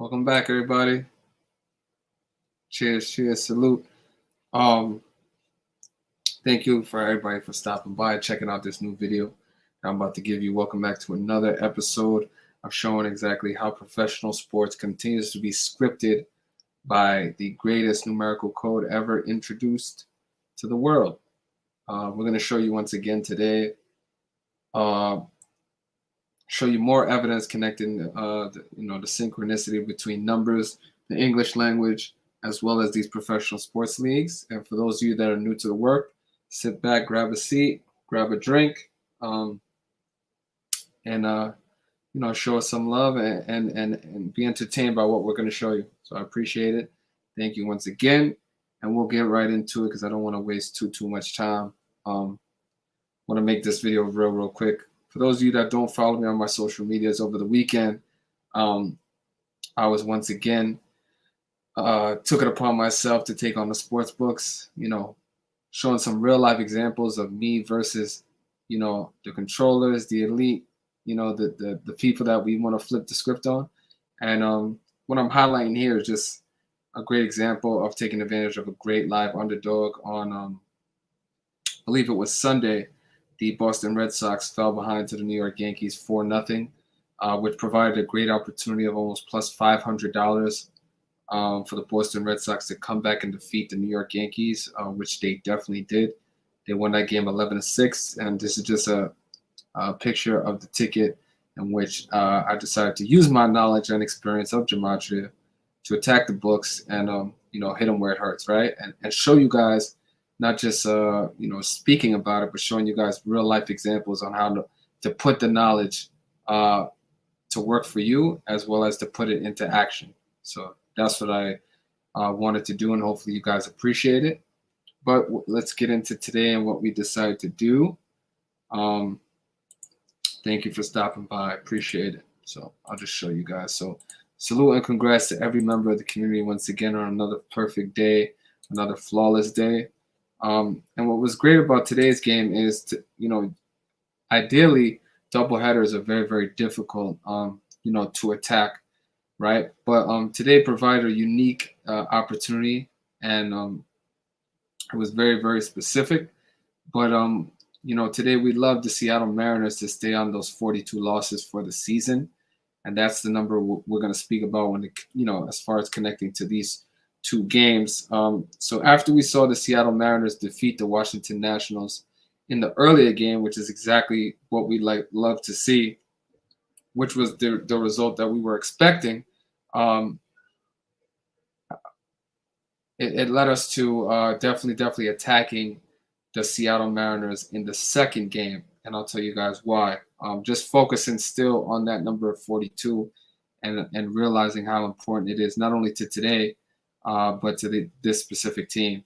Welcome back, everybody. Cheers, cheers, salute. Um, Thank you for everybody for stopping by, checking out this new video I'm about to give you. Welcome back to another episode of showing exactly how professional sports continues to be scripted by the greatest numerical code ever introduced to the world. We're going to show you once again today. Show you more evidence connecting, the synchronicity between numbers, the English language, as well as these professional sports leagues. And for those of you that are new to the work, sit back, grab a seat, grab a drink, and show us some love and be entertained by what we're going to show you. So I appreciate it. Thank you once again, and we'll get right into it because I don't want to waste too much time. Want to make this video real quick. For those of you that don't follow me on my social medias, over the weekend, I was once again took it upon myself to take on the sports books, showing some real life examples of me versus, the controllers, the elite, the people that we want to flip the script on. And what I'm highlighting here is just a great example of taking advantage of a great live underdog on, I believe it was Sunday. The Boston Red Sox fell behind to the New York Yankees 4-0, which provided a great opportunity of almost plus $500 for the Boston Red Sox to come back and defeat the New York Yankees, which they definitely did. They won that game 11-6, and this is just a picture of the ticket in which I decided to use my knowledge and experience of gematria to attack the books and hit them where it hurts, right? And show you guys not just speaking about it, but showing you guys real life examples on how to put the knowledge to work for you, as well as to put it into action. So that's what I wanted to do, and hopefully you guys appreciate it. But let's get into today and what we decided to do. Thank you for stopping by. I appreciate it. So I'll just show you guys. So salute and congrats to every member of the community once again on another perfect day, another flawless day. And what was great about today's game is, ideally, doubleheaders are very difficult, to attack, right? But today provided a unique opportunity, and it was very specific. But today we love the Seattle Mariners to stay on those 42 losses for the season, and that's the number we're going to speak about when as far as connecting to these two games. So after we saw the Seattle Mariners defeat the Washington Nationals in the earlier game, which is exactly what we love to see, which was the result that we were expecting, it led us to definitely attacking the Seattle Mariners in the second game, and I'll tell you guys why. Just focusing still on that number of 42 and realizing how important it is, not only to today, but to this specific team.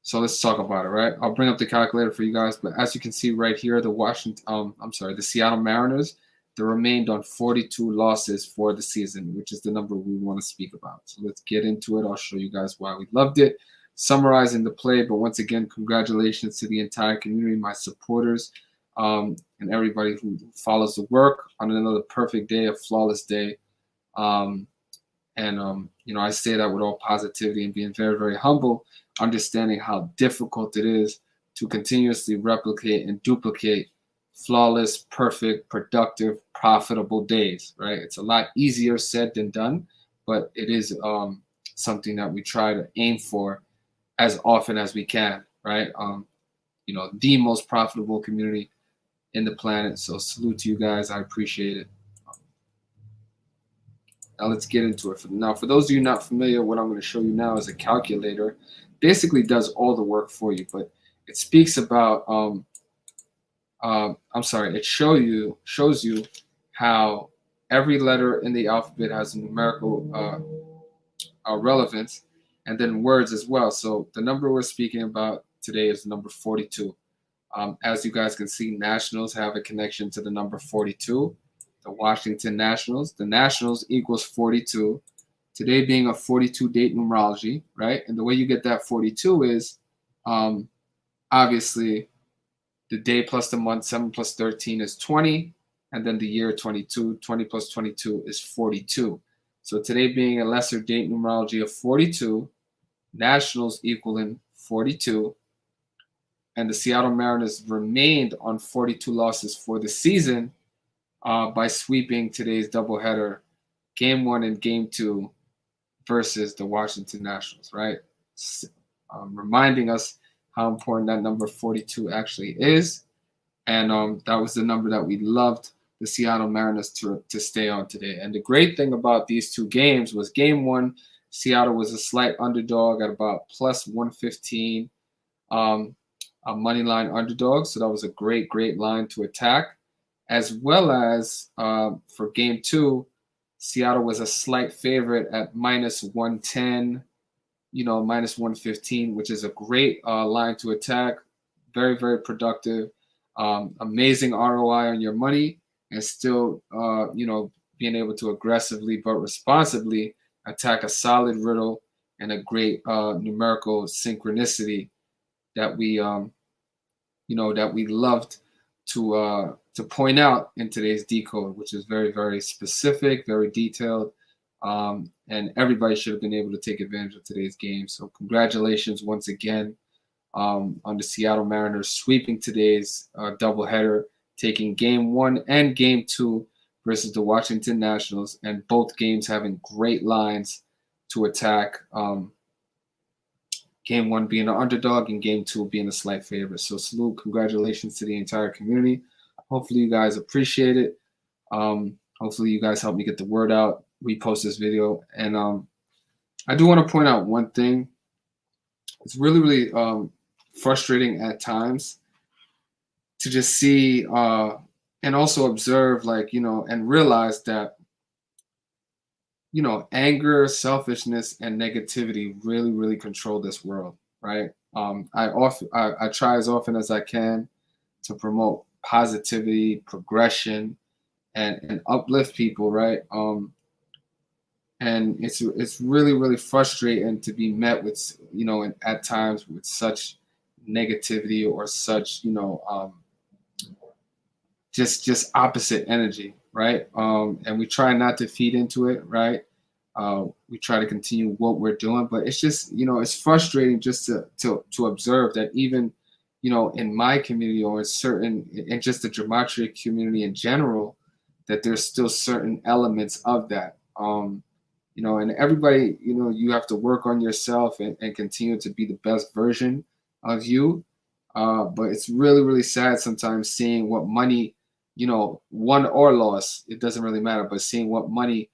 So let's talk about it, right? I'll bring up the calculator for you guys, but as you can see right here, the Seattle Mariners, they remained on 42 losses for the season, which is the number we want to speak about. So let's get into it. I'll show you guys why we loved it, summarizing the play. But once again, congratulations to the entire community, my supporters, and everybody who follows the work on another perfect day, a flawless day. I say that with all positivity and being very humble, understanding how difficult it is to continuously replicate and duplicate flawless, perfect, productive, profitable days, right? It's a lot easier said than done, but it is something that we try to aim for as often as we can, right? The most profitable community in the planet. So salute to you guys. I appreciate it. Now let's get into it. Now, for those of you not familiar, what I'm going to show you now is a calculator. Basically does all the work for you, but it speaks about, it shows you how every letter in the alphabet has a numerical relevance, and then words as well. So the number we're speaking about today is the number 42. As you guys can see, Nationals have a connection to the number 42. The Washington Nationals. The Nationals equals 42. Today being a 42 date numerology, right? And the way you get that 42 is obviously the day plus the month. 7 plus 13 is 20. and then the year 22. 20 plus 22 is 42. So today being a lesser date numerology of 42, Nationals equaling 42, and the Seattle Mariners remained on 42 losses for the season by sweeping today's doubleheader, Game 1 and Game 2 versus the Washington Nationals, right? Reminding us how important that number 42 actually is. And that was the number that we loved the Seattle Mariners to stay on today. And the great thing about these two games was Game 1, Seattle was a slight underdog at about plus 115, a money line underdog. So that was a great line to attack. As well as for Game 2, Seattle was a slight favorite at minus 110, minus 115, which is a great line to attack. Very productive. Amazing ROI on your money, and still, being able to aggressively but responsibly attack a solid riddle and a great numerical synchronicity that we, that we loved to point out in today's decode, which is very specific, very detailed, and everybody should have been able to take advantage of today's game. So congratulations once again on the Seattle Mariners sweeping today's doubleheader, taking Game 1 and Game 2 versus the Washington Nationals, and both games having great lines to attack. Game 1 being an underdog and Game 2 being a slight favorite. So salute, congratulations to the entire community. Hopefully you guys appreciate it. Hopefully you guys help me get the word out, repost this video. And I do want to point out one thing. It's really frustrating at times to just see and also observe, and realize that, anger, selfishness, and negativity really control this world, right? I try as often as I can to promote positivity, progression, and uplift people, right? And it's really frustrating to be met with, at times with such negativity or such, just opposite energy, right? And we try not to feed into it, right? We try to continue what we're doing, but it's just, it's frustrating just to observe that even, in my community or in just the gematria community in general, that there's still certain elements of that. And everybody, you have to work on yourself and continue to be the best version of you. But it's really sad sometimes seeing what money, won or lost, it doesn't really matter, but seeing what money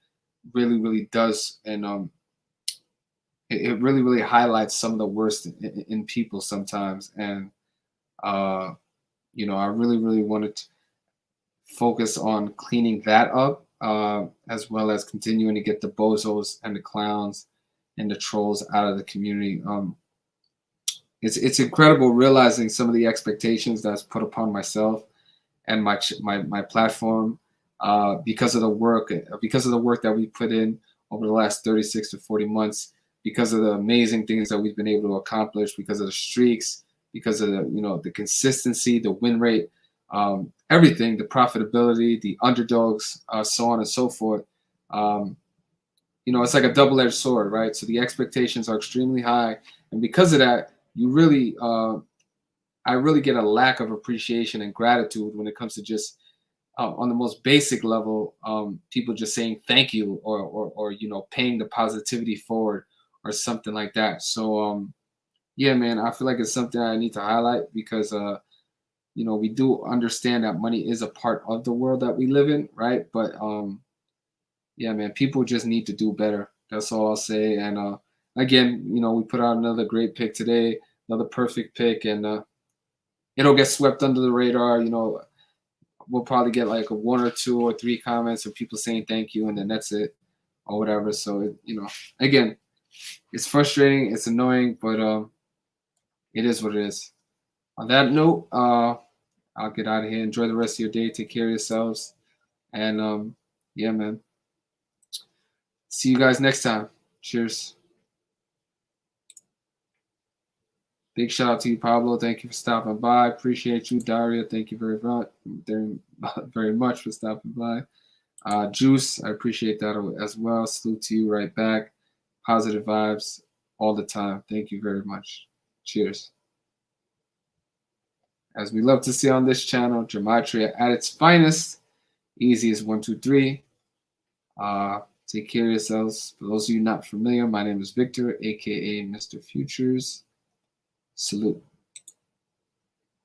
really does. And it really highlights some of the worst in people sometimes. And, I really wanted to focus on cleaning that up, as well as continuing to get the bozos and the clowns and the trolls out of the community. It's incredible realizing some of the expectations that's put upon myself and my platform, because of the work that we put in over the last 36 to 40 months, because of the amazing things that we've been able to accomplish, because of the streaks, because of the consistency, the win rate, everything, the profitability, the underdogs, so on and so forth. It's like a double-edged sword, right? So the expectations are extremely high, and because of that, I really get a lack of appreciation and gratitude when it comes to just on the most basic level, people just saying thank you or paying the positivity forward or something like that. So yeah, man, I feel like it's something I need to highlight because we do understand that money is a part of the world that we live in, right? But yeah, man, people just need to do better. That's all I'll say. And again, we put out another great pick today, another perfect pick, and it'll get swept under the radar. We'll probably get like a 1 or 2 or 3 comments of people saying thank you, and then that's it or whatever. So again, it's frustrating, it's annoying, but it is what it is. On that note, I'll get out of here. Enjoy the rest of your day. Take care of yourselves. And yeah, man. See you guys next time. Cheers. Big shout out to you, Pablo. Thank you for stopping by. Appreciate you, Daria. Thank you very much for stopping by. Juice, I appreciate that as well. Salute to you right back. Positive vibes all the time. Thank you very much. Cheers. As we love to see on this channel, gematria at its finest. Easy as 1, 2, 3. Take care of yourselves. For those of you not familiar, my name is Victor, aka Mr. Futures. Salute.